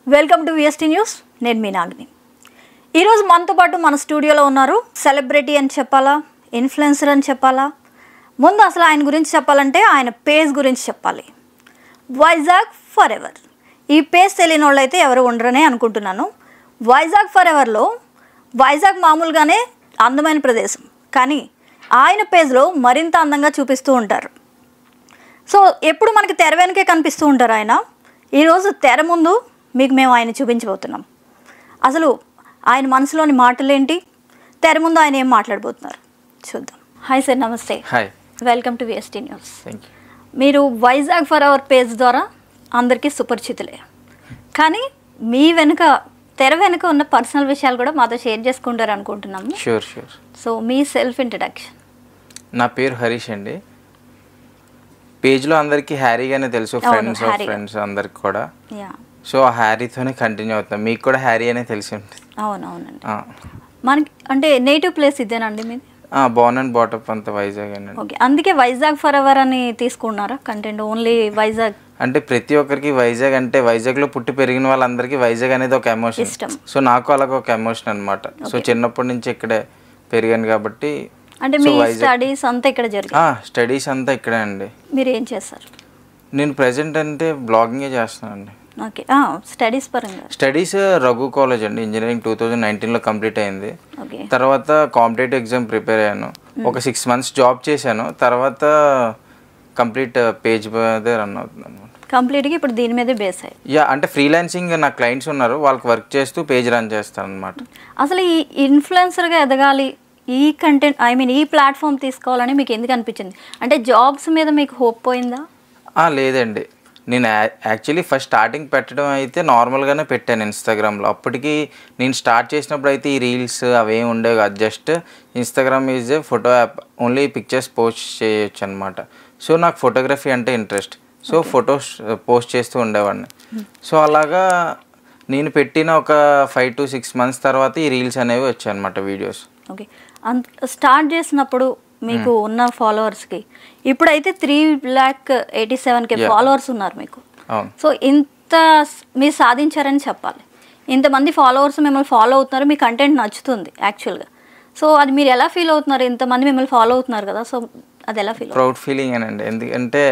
Welcome to VST news. నేను మీ నాగిని. ఈరోజు మనతో పాటు మన స్టూడియోలో ఉన్నారు. సెలబ్రిటీ అని చెప్పాలా, ఇన్ఫ్లుయెన్సర్ అని చెప్పాలా? ముందు అసలు ఆయన గురించి చెప్పాలంటే ఆయన పేజ్ గురించి చెప్పాలి. Vizag for ever. ఈ పేజ్ తెలియని వాళ్ళు అయితే ఎవరు ఉండరనే అనుకుంటున్నాను. వైజాగ్ ఫర్ ఎవర్లో వైజాగ్ మామూలుగానే అందమైన ప్రదేశం, కానీ ఆయన పేజ్లో మరింత అందంగా చూపిస్తూ ఉంటారు. సో ఎప్పుడు మనకి తెర వెనుకే కనిపిస్తూ ఉంటారు ఆయన. ఈరోజు తెర ముందు మీకు మేము ఆయన చూపించబోతున్నాం. అసలు ఆయన మనసులోని మాటలేంటి, తెర ముందు ఆయన ఏం మాట్లాడబోతున్నారు చూద్దాం. హాయ్ సార్, నమస్తే. Hi, welcome to VST news. Thank you. మీరు వైజాగ్ ఫర్ అవర్ పేజ్ ద్వారా అందరికీ సుపరిచితులే, కానీ మీ వెనుక తెర వెనుక ఉన్న పర్సనల్ విషయాలు కూడా మాతో షేర్ చేసుకుంటారు అనుకుంటున్నాము. షూర్. సో మీ సెల్ఫ్ ఇంట్రడక్షన్. నా పేరు హరీష్ అండి. పేజ్లో అందరికీ హ్యారీగానే తెలుసు, ఫ్రెండ్స్ అందరికి కూడా. సో ఆ హ్యారీతోనే కంటిన్యూ అవుతాం. మీకు కూడా హ్యారీ అనే తెలిసి ఉంటుంది. అవునవునండి. మనకి అంటే నేటివ్ ప్లేస్ ఇదేనండి మీది? బోర్న్ అండ్ బాటప్ అంతా వైజాగ్ అండి. ఓకే, అందుకే వైజాగ్ ఫర్ ఎవర్ అని తీసుకున్నారా కంటెంట్? ఓన్లీ వైజాగ్ అంటే ప్రతి ఒక్కరికి వైజాగ్ అంటే, వైజాగ్లో పుట్టి పెరిగిన వాళ్ళందరికీ వైజాగ్ అనేది ఒక ఎమోషన్. సో నాకు అలాగ ఒక ఎమోషన్ అనమాట. సో చిన్నప్పటి నుంచి ఇక్కడే పెరిగాను కాబట్టి. అంటే మీ స్టడీస్ అంతా ఇక్కడ జరిగాయి? స్టడీస్ అంతా ఇక్కడే అండి. మీరు ఏం చేస్తారు? నేను ప్రెసెంట్ అంటే బ్లాగింగే చేస్తానండి. ఓకే, స్టడీస్ పరంగా? స్టడీస్ రఘు కాలేజ్ అండి, ఇంజనీరింగ్ 2019లో కంప్లీట్ అయింది. ఓకే, తర్వాత కాంపిటేటివ్ ఎగ్జామ్ ప్రిపేర్ అయ్యాను. ఒక 6 months జాబ్ చేశాను. తర్వాత కంప్లీట్ పేజ్ మీద రన్ అవుతుంది అనమాట. కంప్లీట్గా ఇప్పుడు దీని మీదే బేస్ అయ్యి? అంటే ఫ్రీలాన్సింగ్ నా క్లయింట్స్ ఉన్నారు, వాళ్ళకి వర్క్ చేస్తూ పేజ్ రన్ చేస్తాను అనమాట. అసలు ఈ ఇన్ఫ్లుయెన్సర్గా ఎదగాలి, ఈ కంటెంట్ ఈ ప్లాట్ఫామ్ తీసుకోవాలని మీకు ఎందుకు అనిపించింది? అంటే జాబ్స్ మీద మీకు హోప్ పోయిందా? లేదండి, నేను యాక్చువల్లీ ఫస్ట్ స్టార్టింగ్ పెట్టడం అయితే నార్మల్గానే పెట్టాను ఇన్స్టాగ్రామ్లో. అప్పటికి నేను స్టార్ట్ చేసినప్పుడు అయితే ఈ రీల్స్ అవేం ఉండేవి కాదు. Just Instagram is a photo app, only pictures post చేయొచ్చు అనమాట. సో నాకు ఫోటోగ్రఫీ అంటే ఇంట్రెస్ట్. సో ఫొటోస్ పోస్ట్ చేస్తూ ఉండేవాడిని. సో అలాగా నేను పెట్టిన ఒక 5 to 6 months తర్వాత ఈ రీల్స్ అనేవి వచ్చాయి అనమాట, వీడియోస్. ఓకే, స్టార్ట్ చేసినప్పుడు మీకు ఉన్న ఫాలోవర్స్కి ఇప్పుడైతే 3,87,000 ఫాలోవర్స్ ఉన్నారు మీకు. సో ఇంత మీరు సాధించారని చెప్పాలి. ఇంతమంది ఫాలోవర్స్ మిమ్మల్ని ఫాలో అవుతున్నారు, మీ కంటెంట్ నచ్చుతుంది యాక్చువల్గా. సో అది మీరు ఎలా ఫీల్ అవుతున్నారు? ఇంతమంది మిమ్మల్ని ఫాలో అవుతున్నారు కదా, సో అది ఎలా ఫీల్? ప్రౌడ్ ఫీలింగ్ అనండి. ఎందుకంటే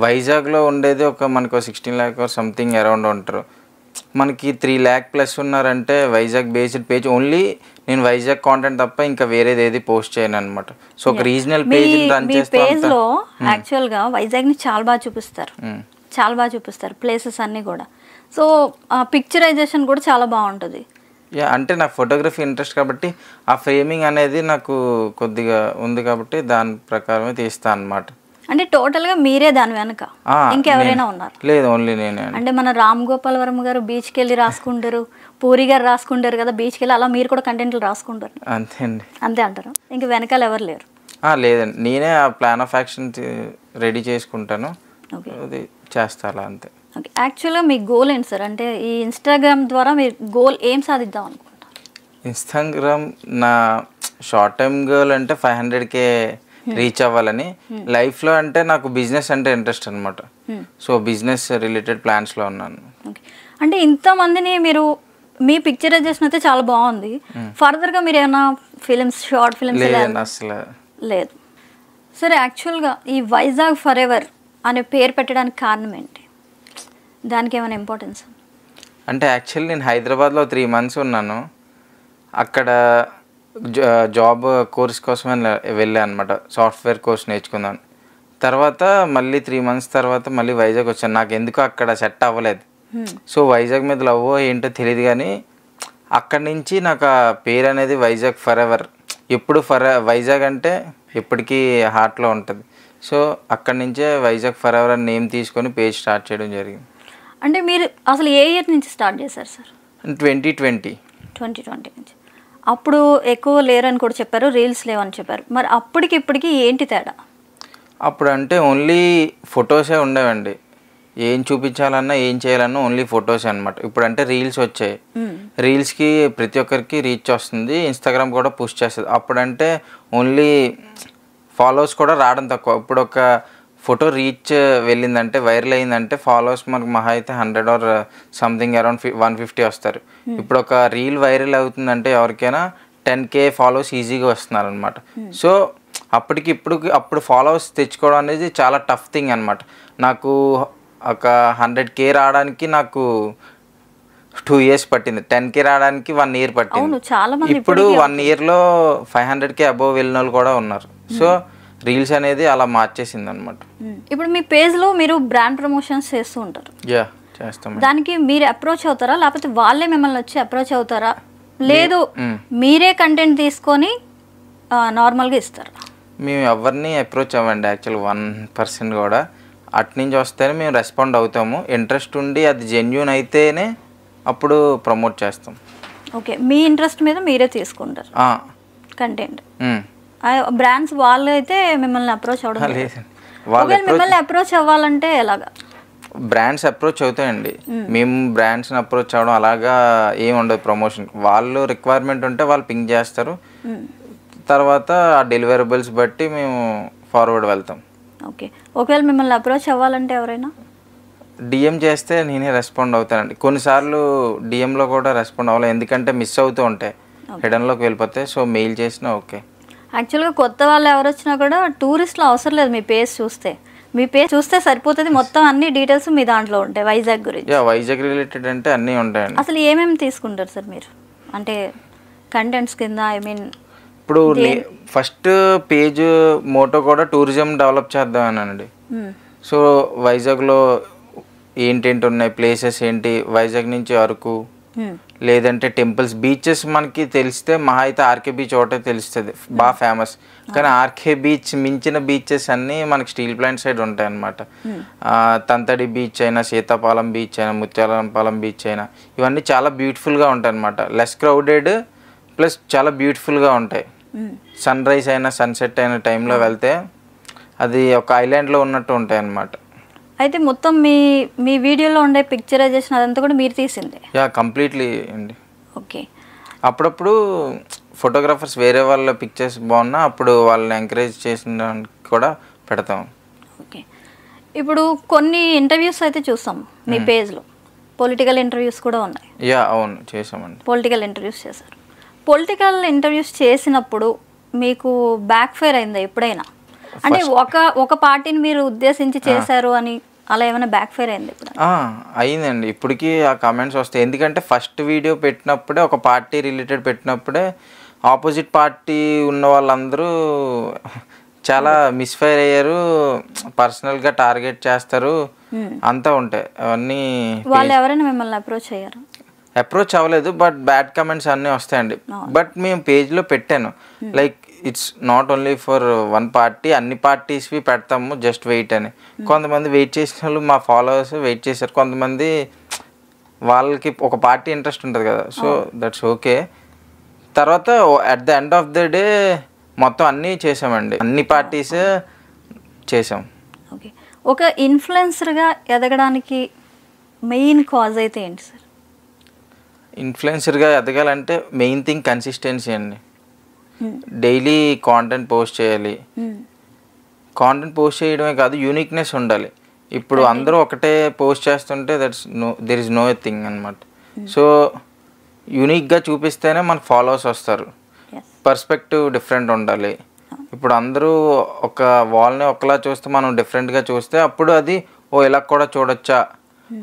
వైజాగ్లో ఉండేది మనకు 16 lakh or సంథింగ్ అరౌండ్ ఉంటారు. మనకి 3 lakh plus ఉన్నారంటే వైజాగ్ బేస్డ్ పేజ్. ఓన్లీ నేను వైజాగ్ కాంటెంట్ తప్ప ఇంకా వేరేది ఏది పోస్ట్ చేయను అనమాట. సో ఒక రీజనల్ పేజ్ రన్ చేస్తాను. పేజ్లో యాక్చువల్గా వైజాగ్ని చాలా బాగా చూపిస్తారు, ప్లేసెస్ అన్నీ కూడా. సో పిక్చరైజేషన్ కూడా చాలా బాగుంటుంది. అంటే నాకు ఫోటోగ్రఫీ ఇంట్రెస్ట్ కాబట్టి ఆ ఫ్రేమింగ్ అనేది నాకు కొద్దిగా ఉంది కాబట్టి దాని ప్రకారమే తీస్తాను అనమాట. అంటే టోటల్గా మీరే దాని వెనక, ఇంకెవరైనా ఉన్నారు? లేదు, ఓన్లీ నేనే. అంటే మన రామ్ గోపాల్ వర్మ గారు బీచ్కి వెళ్ళి రాసుకుంటారు, పూరి గారు రాసుకుంటారు కదా బీచ్కి వెళ్ళి, అలా మీరు కూడా కంటెంట్లు రాసుకుంటారు? అంతే అండి. అంతే అంటారు? ఇంక వెనకాల ఎవరు లేరు? లేదండి, నేనే ఆ ప్లాన్ ఆఫ్ యాక్షన్ రెడీ చేసుకుంటాను, అది చేస్తా అలా, అంతే. ఓకే, యాక్చువల్గా మీ గోల్ ఏంటి సార్? అంటే ఈ ఇన్స్టాగ్రామ్ ద్వారా మీరు గోల్ ఏం సాధిద్దాం అనుకుంటారు? ఇన్స్టాగ్రామ్ నా షార్ట్ టైమ్ గోల్ అంటే 500K రీచ్ అవ్వాలని. లైఫ్లో అంటే నాకు బిజినెస్ అంటే ఇంట్రెస్ట్ అనమాట. సో బిజినెస్ రిలేటెడ్ ప్లాన్స్లో ఉన్నాను. అంటే ఇంతమందిని మీరు, మీ పిక్చరైజేషన్ అయితే చాలా బాగుంది. ఫర్దర్గా మీరు ఏమైనా ఫిలిమ్స్, షార్ట్ ఫిలిమ్స్? అసలు లేదు. సరే, యాక్చువల్గా ఈ వైజాగ్ ఫర్ ఎవర్ అనే పేరు పెట్టడానికి కారణం ఏంటి? దానికి ఏమైనా ఇంపార్టెన్స్? అంటే యాక్చువల్లీ నేను హైదరాబాద్లో 3 months ఉన్నాను. అక్కడ జాబ్ కోర్స్ కోసం వెళ్ళాను అనమాట. సాఫ్ట్వేర్ కోర్స్ నేర్చుకున్నాను. తర్వాత మళ్ళీ 3 months తర్వాత మళ్ళీ వైజాగ్ వచ్చాను. నాకు ఎందుకో అక్కడ సెట్ అవ్వలేదు. సో వైజాగ్ మీద లవ్ ఏంటో తెలియదు, కానీ అక్కడి నుంచి నాకు ఆ పేరు అనేది వైజాగ్ ఫర్ ఎవర్. ఎప్పుడు వైజాగ్ అంటే ఎప్పటికీ హార్ట్లో ఉంటుంది. సో అక్కడి నుంచే వైజాగ్ ఫర్ ఎవర్ అని నేమ్ తీసుకొని పేజ్ స్టార్ట్ చేయడం జరిగింది. అంటే మీరు అసలు ఏ ఇయర్ నుంచి స్టార్ట్ చేశారు సార్? 2020 నుంచి. అప్పుడు ఎక్కువ లేరని కూడా చెప్పారు, రీల్స్ లేవని చెప్పారు. మరి అప్పటికి ఇప్పటికి ఏంటి తేడా? అప్పుడు అంటే ఓన్లీ ఫొటోసే ఉండేవండి. ఏం చూపించాలన్నా ఏం చేయాలన్నా ఓన్లీ ఫొటోస్ అనమాట. ఇప్పుడు అంటే రీల్స్ వచ్చాయి. రీల్స్కి ప్రతి ఒక్కరికి రీచ్ వస్తుంది, ఇన్స్టాగ్రామ్ కూడా పుష్ చేస్తుంది. అప్పుడంటే ఓన్లీ ఫాలోవర్స్ కూడా రావడం తక్కువ. ఇప్పుడు ఒక ఫోటో రీచ్ వెళ్ళిందంటే వైరల్ అయిందంటే ఫాలోవర్స్ మనకు మహా అయితే 100 ఆర్ సంథింగ్ అరౌండ్ 150 వస్తారు. ఇప్పుడు ఒక రీల్ వైరల్ అవుతుందంటే ఎవరికైనా 10K ఫాలోవర్స్ ఈజీగా వస్తున్నారు అనమాట. సో అప్పుడు ఫాలోవర్స్ తెచ్చుకోవడం అనేది చాలా టఫ్ థింగ్ అనమాట. నాకు ఒక 100K రావడానికి నాకు 2 years పట్టింది. 10K రావడానికి 1 year పట్టింది. ఇప్పుడు 1 yearలో 500K అబోవ్ వెళ్ళిన వాళ్ళు కూడా ఉన్నారు. సో రీల్స్ అనేది అలా మార్చేసింది అనమాట. ఇప్పుడు మీ పేజ్లో మీరు బ్రాండ్ ప్రమోషన్స్ చేస్తూ ఉంటారు. చేస్తాం. దానికి మీరు అప్రోచ్ అవుతారా, లేకపోతే వాళ్ళే మిమ్మల్ని వచ్చి అప్రోచ్ అవుతారా, లేదు మీరే కంటెంట్ తీసుకొని నార్మల్గా ఇస్తారా? మేము ఎవరిని అప్రోచ్ అవ్వండి యాక్చువల్ 1% కూడా. అట్నుంచి వస్తేనే మేము రెస్పాండ్ అవుతాము. ఇంట్రెస్ట్ ఉండి అది జెన్యూన్ అయితేనే అప్పుడు ప్రమోట్ చేస్తాం. ఓకే, మీ ఇంట్రెస్ట్ మీద మీరే తీసుకుంటారు కంటెంట్. బ్రాండ్స్ వాళ్ళు అయితే మిమ్మల్ని అప్రోచ్ అవ్వడం లేదు. మిమ్మల్ని అప్రోచ్ అవ్వాలంటే ఎలాగా? బ్రాండ్స్ అప్రోచ్ అవుతాయండి. మేము బ్రాండ్స్ని అప్రోచ్ అవ్వడం అలాగా ఏమి ఉండదు. ప్రమోషన్ వాళ్ళు రిక్వైర్మెంట్ ఉంటే వాళ్ళు పింక్ చేస్తారు. తర్వాత ఆ డెలివరబుల్స్ బట్టి మేము ఫార్వర్డ్ వెళ్తాం. ఓకే, ఒకవేళ మిమ్మల్ని అప్రోచ్ అవ్వాలంటే ఎవరైనా డిఎం చేస్తే నేనే రెస్పాండ్ అవుతానండి. కొన్నిసార్లు డిఎంలో కూడా రెస్పాండ్ అవ్వాలి, ఎందుకంటే మిస్ అవుతూ ఉంటాయి, హిడెన్లోకి వెళ్ళిపోతే. సో మెయిల్ చేసినా ఓకే. యాక్చువల్గా కొత్త వాళ్ళు ఎవరు వచ్చినా కూడా టూరిస్ట్లో అవసరం లేదు. మీ పేజ్ చూస్తే సరిపోతుంది. మొత్తం అన్ని డీటెయిల్స్ మీ దాంట్లో ఉంటాయి వైజాగ్ గురించి. వైజాగ్ రిలేటెడ్ అంటే అన్నీ ఉంటాయండి. అసలు ఏమేమి తీసుకుంటారు సార్ మీరు, అంటే కంటెంట్స్ కింద? ఐ మీన్ ఇప్పుడు ఫస్ట్ పేజ్ మోటో కూడా టూరిజం డెవలప్ చేద్దామనండి. సో వైజాగ్లో ఏంటేంటి ఉన్నాయి, ప్లేసెస్ ఏంటి, వైజాగ్ నుంచి అరకు, లేదంటే టెంపుల్స్, బీచెస్ మనకి తెలిస్తే మహా అయితే ఆర్కే బీచ్ ఒకటే తెలుస్తుంది, బాగా ఫేమస్. కానీ ఆర్కే బీచ్ మించిన బీచెస్ అన్నీ మనకి స్టీల్ ప్లాంట్ సైడ్ ఉంటాయి అన్నమాట. తంతడి బీచ్ అయినా, సీతాపాలెం బీచ్ అయినా, ముత్యాలపాలెం బీచ్ అయినా, ఇవన్నీ చాలా బ్యూటిఫుల్గా ఉంటాయి అన్నమాట. లెస్ క్రౌడెడ్ ప్లస్ చాలా బ్యూటిఫుల్గా ఉంటాయి. సన్ రైజ్ అయినా సన్సెట్ అయిన టైంలో వెళ్తే అది ఒక ఐలాండ్లో ఉన్నట్టు ఉంటాయి అన్నమాట. అయితే మొత్తం మీ వీడియోలో ఉండే పిక్చరైజేషన్ అదంతా కూడా మీరు తీసిందే? కంప్లీట్లీ అండి. ఓకే. అప్పుడప్పుడు ఫోటోగ్రాఫర్స్ వేరే వాళ్ళ పిక్చర్స్ బాగున్నా అప్పుడు వాళ్ళని ఎంకరేజ్ చేసిన కూడా పెడతాం. ఓకే. ఇప్పుడు కొన్ని ఇంటర్వ్యూస్ అయితే చూస్తాం మీ పేజ్లో, పొలిటికల్ ఇంటర్వ్యూస్ కూడా ఉన్నాయి. అవును, చేసామండి. పొలిటికల్ ఇంటర్వ్యూస్ చేశారు. పొలిటికల్ ఇంటర్వ్యూస్ చేసినప్పుడు మీకు బ్యాక్ ఫైర్ అయిందా ఎప్పుడైనా? అంటే ఒక పార్టీని మీరు ఉద్దేశించి చేశారు అని అలా ఏమైనా బ్యాక్ ఫైర్ అయింది? అయిందండి. ఇప్పటికీ ఆ కామెంట్స్ వస్తాయి. ఎందుకంటే ఫస్ట్ వీడియో పెట్టినప్పుడే, ఒక పార్టీ రిలేటెడ్ పెట్టినప్పుడే ఆపోజిట్ పార్టీ ఉన్న వాళ్ళందరూ చాలా మిస్ఫైర్ అయ్యారు, పర్సనల్గా టార్గెట్ చేస్తారు, అంతా ఉంటాయి అవన్నీ. వాళ్ళు ఎవరైనా మిమ్మల్ని అప్రోచ్ అవ్వలేదు, బట్ బ్యాడ్ కమెంట్స్ అన్నీ వస్తాయండి. బట్ మేము పేజ్లో పెట్టాను, like it's not only for one party, అన్ని పార్టీస్వి పెడతాము, జస్ట్ వెయిట్ అని. కొంతమంది వెయిట్ చేసిన వాళ్ళు మా ఫాలోవర్స్ వెయిట్ చేశారు. కొంతమంది వాళ్ళకి ఒక పార్టీ ఇంట్రెస్ట్ ఉంటుంది కదా, సో దట్స్ ఓకే. తర్వాత at the end of the day మొత్తం అన్నీ చేసామండి, అన్ని పార్టీస్ చేసాం. ఓకే. ఒక ఇన్ఫ్లుయెన్సర్గా ఎదగడానికి మెయిన్ కాజ్ అయితే ఏంటి సార్? ఇన్ఫ్లుయెన్సర్గా ఎదగాలంటే మెయిన్ థింగ్ కన్సిస్టెన్సీ అండి. డైలీ కాంటెంట్ పోస్ట్ చేయాలి. కాంటెంట్ పోస్ట్ చేయడమే కాదు, యూనిక్నెస్ ఉండాలి. ఇప్పుడు అందరూ ఒకటే పోస్ట్ చేస్తుంటే దెర్ ఇస్ నో థింగ్ అనమాట. సో యూనిక్గా చూపిస్తేనే మనకు ఫాలోవర్స్ వస్తారు. పర్స్పెక్టివ్ డిఫరెంట్ ఉండాలి. ఇప్పుడు అందరూ ఒక వాల్ని ఒకలా చూస్తే మనం డిఫరెంట్గా చూస్తే అప్పుడు అది ఇలా కూడా చూడొచ్చా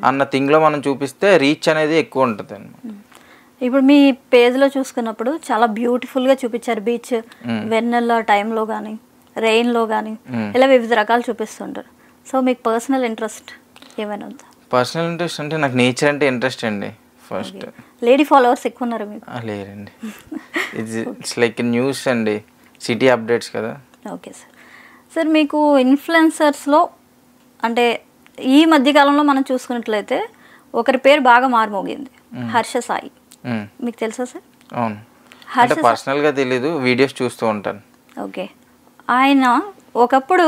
అన్న థింగ్లో మనం చూపిస్తే రీచ్ అనేది ఎక్కువ ఉంటుంది అన్నమాట. ఇప్పుడు మీ పేజ్లో చూసుకున్నప్పుడు చాలా బ్యూటిఫుల్గా చూపించారు బీచ్, వెన్నెల టైంలో కానీ, రెయిన్లో కానీ, ఇలా వివిధ రకాలు చూపిస్తుంటారు. సో మీకు పర్సనల్ ఇంట్రెస్ట్ ఏమైనా ఉందా? పర్సనల్ ఇంట్రెస్ట్ అంటే నాకు నేచర్ అంటే ఇంట్రెస్ట్ అండి. ఫస్ట్ లేడీ ఫాలోవర్స్ ఎక్కువ ఉన్నారు మీకు? లేరండి. ఇట్స్ లైక్ న్యూస్ అండి, సిటీ అప్డేట్స్ కదా. Okay sir. సార్ మీకు ఇన్ఫ్లుయెన్సర్స్లో అంటే ఈ మధ్యకాలంలో మనం చూసుకున్నట్లయితే ఒకరి పేరు బాగా మారుమోగింది, హర్ష సాయి. మీకు తెలుసా సార్? అవును, అంటే పర్సనల్గా తెలీదు, వీడియోస్ చూస్తూ ఉంటాను. ఓకే. ఆయన ఒకప్పుడు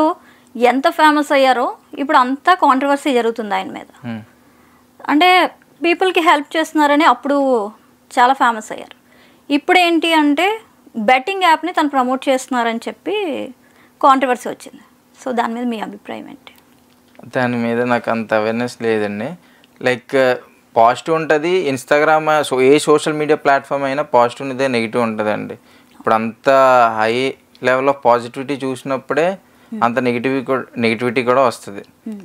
ఎంత ఫేమస్ అయ్యారో ఇప్పుడు అంతా కాంట్రవర్సీ జరుగుతుంది ఆయన మీద. అంటే పీపుల్కి హెల్ప్ చేస్తున్నారని అప్పుడు చాలా ఫేమస్ అయ్యారు. ఇప్పుడు ఏంటి అంటే బెట్టింగ్ యాప్ని తను ప్రమోట్ చేస్తున్నారని చెప్పి కాంట్రవర్సీ వచ్చింది. సో దాని మీద మీ అభిప్రాయం ఏంటి? దాని మీద నాకు అంత అవేర్నెస్ లేదండి. లైక్ పాజిటివ్ ఉంటుంది ఇన్స్టాగ్రామ్, ఏ సోషల్ మీడియా ప్లాట్ఫామ్ అయినా పాజిటివ్ ఉన్నదే నెగిటివ్ ఉంటుందండి. ఇప్పుడు అంత హై లెవెల్ ఆఫ్ పాజిటివిటీ చూసినప్పుడే అంత నెగిటివిటీ కూడా వస్తుంది.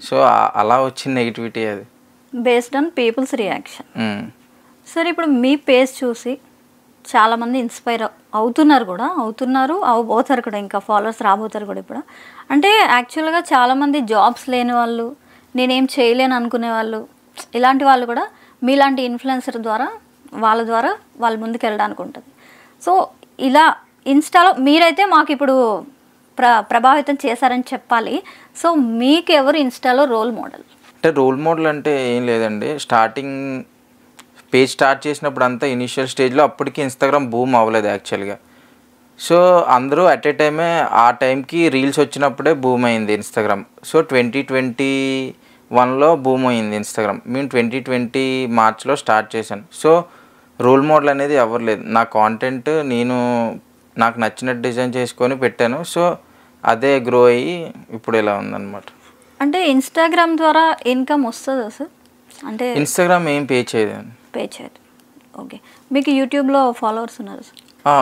సో అలా వచ్చిన నెగిటివిటీ అది బేస్డ్ ఆన్ పీపుల్స్ రియాక్షన్. సరే, ఇప్పుడు మీ పేజ్ చూసి చాలామంది ఇన్స్పైర్ అవుతున్నారు అవబోతారు కూడా, ఇంకా ఫాలోవర్స్ రాబోతారు కూడా. ఇప్పుడు అంటే యాక్చువల్గా చాలామంది జాబ్స్ లేని వాళ్ళు, నేనేం చేయలేను అనుకునే వాళ్ళు, ఇలాంటి వాళ్ళు కూడా మీలాంటి ఇన్ఫ్లుయెన్సర్ ద్వారా వాళ్ళ ముందుకు వెళ్ళడానికి ఉంటుంది. సో ఇలా ఇన్స్టాలో మీరైతే మాకు ఇప్పుడు ప్రభావితం చేశారని చెప్పాలి. సో మీకు ఎవరు ఇన్స్టాలో రోల్ మోడల్? అంటే రోల్ మోడల్ అంటే ఏం లేదండి. స్టార్టింగ్ పేజ్ స్టార్ట్ చేసినప్పుడు అంతా ఇనిషియల్ స్టేజ్లో అప్పటికి ఇన్స్టాగ్రామ్ బూమ్ అవ్వలేదు యాక్చువల్గా. సో అందరూ అట్ ఏ టైమే ఆ టైంకి రీల్స్ వచ్చినప్పుడే బూమ్ అయింది ఇన్స్టాగ్రామ్. సో 2021లో బూమ్ అయింది ఇన్స్టాగ్రామ్. మేము 2020 మార్చ్లో స్టార్ట్ చేశాను. సో రోల్ మోడల్ అనేది ఎవరు లేదు. నా కాంటెంట్ నాకు నచ్చినట్టు డిజైన్ చేసుకొని పెట్టాను. సో అదే గ్రో అయ్యి ఇప్పుడు ఇలా ఉందన్నమాట. అంటే ఇన్స్టాగ్రామ్ ద్వారా ఇన్కమ్ వస్తుందా సార్? అంటే ఇన్స్టాగ్రామ్ ఏం పే చేయదు. ఓకే. మీకు యూట్యూబ్లో ఫాలోవర్స్ ఉన్నారు సార్?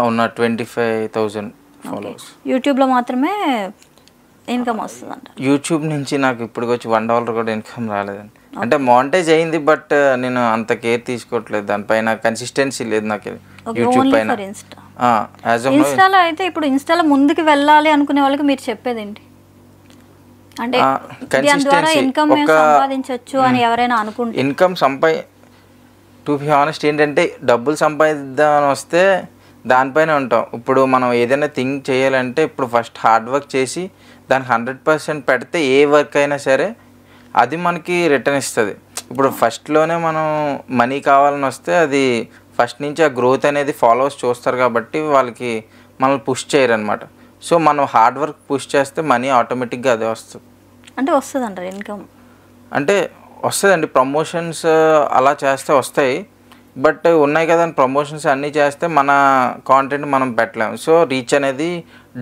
ఉన్న 25,000 ఫాలోవర్స్. యూట్యూబ్లో మాత్రమే ఇన్కమ్ వస్తుంది అంట? యూట్యూబ్ నుంచి నాకు ఇప్పుడు వచ్చి $1 కూడా ఇన్కమ్ రాలేదండి. అంటే మానిటైజ్ అయింది, బట్ నేను అంత కేర్ తీసుకోవట్లేదు దానిపైన. కన్సిస్టెన్సీ లేదు నాకు యూట్యూబ్ పైన. ఇన్స్టాలో అయితే ఇప్పుడు ఇన్స్టాలో ముందుకు వెళ్ళాలి అనుకునే వాళ్ళకి మీరు చెప్పేది ఏంటి? అంటే దాని ద్వారా ఇన్కమ్ సంపాదించవచ్చు అని ఎవరైనా అనుకుంటే, ఇన్కమ్ టు బి హానెస్ట్ ఏంటంటే డబ్బులు సంపాదిద్దామని వస్తే దానిపైన ఉంటాం. ఇప్పుడు మనం ఏదైనా థింక్ చేయాలంటే ఇప్పుడు ఫస్ట్ హార్డ్ వర్క్ చేసి దానికి 100% పెడితే ఏ వర్క్ అయినా సరే అది మనకి రిటర్న్ ఇస్తుంది. ఇప్పుడు ఫస్ట్లోనే మనం మనీ కావాలని వస్తే అది ఫస్ట్ నుంచి ఆ గ్రోత్ అనేది ఫాలోవర్స్ చూస్తారు కాబట్టి వాళ్ళకి మనల్ని పుష్ చేయరు అనమాట. సో మనం హార్డ్ వర్క్ పుష్ చేస్తే మనీ ఆటోమేటిక్గా అదే వస్తుంది. అంటే వస్తుంది అంటారు ఇన్కమ్? అంటే వస్తుందండి. ప్రమోషన్స్ అలా చేస్తే వస్తాయి, బట్ ఉన్నాయి కదా ప్రమోషన్స్ అన్నీ చేస్తే మన కాంటెంట్ మనం పెట్టలేము. సో రీచ్ అనేది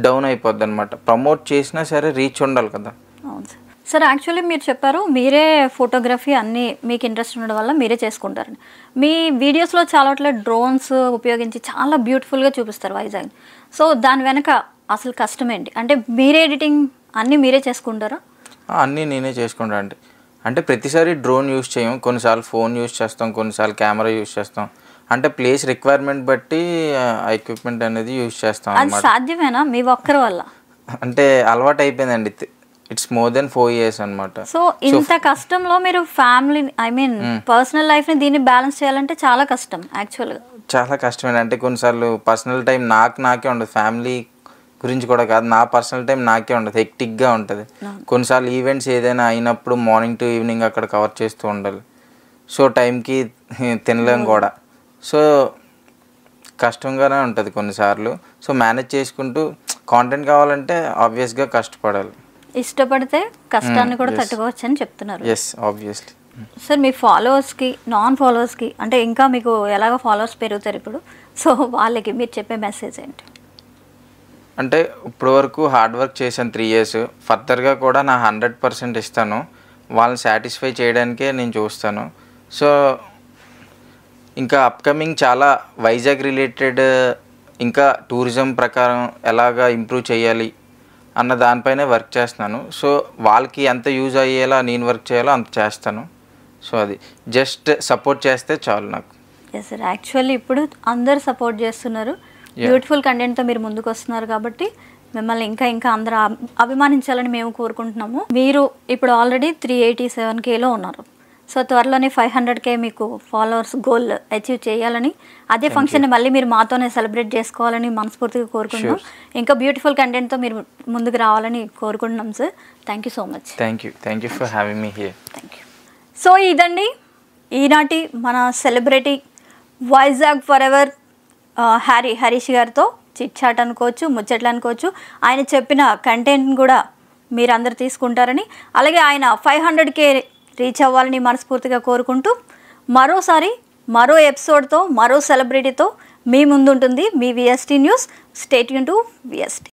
డౌన్ అయిపోద్ది అనమాట. ప్రమోట్ చేసినా సరే రీచ్ ఉండాలి కదా. అవును సార్. సార్ యాక్చువల్లీ మీరు చెప్పారు మీరే ఫోటోగ్రఫీ అన్నీ మీకు ఇంట్రెస్ట్ ఉండడం వల్ల మీరే చేసుకుంటారని. మీ వీడియోస్లో చాలా డ్రోన్స్ ఉపయోగించి చాలా బ్యూటిఫుల్గా చూపిస్తారు వైజాగ్. సో దాని వెనక అసలు కష్టం ఏంటి? అంటే మీరే ఎడిటింగ్ అన్నీ మీరే చేసుకుంటారా? అన్నీ నేనే చేసుకుంటాను. అంటే ప్రతిసారి డ్రోన్ యూస్ చేయం. కొన్నిసార్లు ఫోన్ యూస్ చేస్తాం, కొన్నిసార్లు కెమెరా యూస్ చేస్తాం. అంటే ప్లేస్ రిక్వైర్మెంట్ బట్టి ఎక్విప్మెంట్ అనేది యూస్ చేస్తాం. అది సాధ్యమేనా మీ ఒక్కరి వల్ల? అంటే అలవాటు అయిపోయిందండి. ఇట్స్ మోర్ దెన్ 4 years అనమాట. సో ఇంత కష్టంలో మీరు ఫ్యామిలీ పర్సనల్ లైఫ్ని దీన్ని బ్యాలెన్స్ చేయాలంటే చాలా కష్టం యాక్చువల్గా. చాలా కష్టమే. అంటే కొన్నిసార్లు పర్సనల్ టైం నాకే ఉండదు. ఫ్యామిలీ గురించి కూడా కాదు, నా పర్సనల్ టైం నాకే ఉండదు. హెక్టిక్గా ఉంటుంది. కొన్నిసార్లు ఈవెంట్స్ ఏదైనా అయినప్పుడు మార్నింగ్ టు ఈవినింగ్ అక్కడ కవర్ చేస్తూ ఉండాలి. సో టైంకి తినలేం కూడా. సో కష్టంగానే ఉంటుంది కొన్నిసార్లు. సో మేనేజ్ చేసుకుంటూ కాంటెంట్ కావాలంటే ఆబ్వియస్గా కష్టపడాలి. ఇష్టపడితే కష్టాన్ని కూడా తట్టుకోవచ్చు అని చెప్తున్నారు. Yes, obviously. సార్ మీ ఫాలోవర్స్కి, నాన్ ఫాలోవర్స్కి, అంటే ఇంకా మీకు ఎలాగో ఫాలోవర్స్ పెరుగుతారు ఇప్పుడు, సో వాళ్ళకి మీరు చెప్పే మెసేజ్ ఏంటి? అంటే ఇప్పటి వరకు హార్డ్ వర్క్ చేశాను 3 years. ఫర్దర్గా కూడా నా 100% ఇస్తాను. వాళ్ళని సాటిస్ఫై చేయడానికే నేను చూస్తాను. సో ఇంకా అప్కమింగ్ చాలా వైజాగ్ రిలేటెడ్, ఇంకా టూరిజం ప్రకారం ఎలాగా ఇంప్రూవ్ చేయాలి అన్న దానిపైనే వర్క్ చేస్తున్నాను. సో వాళ్ళకి ఎంత యూజ్ అయ్యేలా నేను వర్క్ చేయాలో అంత చేస్తాను. సో అది జస్ట్ సపోర్ట్ చేస్తే చాలు నాకు. ఎస్ సార్, యాక్చువల్లీ ఇప్పుడు అందరు సపోర్ట్ చేస్తున్నారు. బ్యూటిఫుల్ కంటెంట్తో మీరు ముందుకు వస్తున్నారు కాబట్టి మిమ్మల్ని ఇంకా అందరూ అభిమానించాలని మేము కోరుకుంటున్నాము. మీరు ఇప్పుడు ఆల్రెడీ 387Kలో ఉన్నారు. సో త్వరలోనే 500K మీకు ఫాలోవర్స్ గోల్ అచీవ్ చేయాలని, అదే ఫంక్షన్ని మళ్ళీ మీరు మాతోనే సెలబ్రేట్ చేసుకోవాలని మనస్ఫూర్తిగా కోరుకుంటున్నాం. ఇంకా బ్యూటిఫుల్ కంటెంట్తో మీరు ముందుకు రావాలని కోరుకుంటున్నాం sir. Thank you so much. Thank you for having me here. Thank you. So ఇదండి ఈనాటి మన celebrity Vizag for ever Harish గారితో చిట్ చాట్ అనుకోవచ్చు, ముచ్చట్లు అనుకోవచ్చు. ఆయన చెప్పిన కంటెంట్ని కూడా మీరందరూ తీసుకుంటారని, అలాగే ఆయన 500K రీచ్ అవ్వాలని మనస్ఫూర్తిగా కోరుకుంటూ మరోసారి మరో ఎపిసోడ్తో మరో సెలబ్రిటీతో మీ ముందుంటుంది మీ VST news. Stay tune to VST.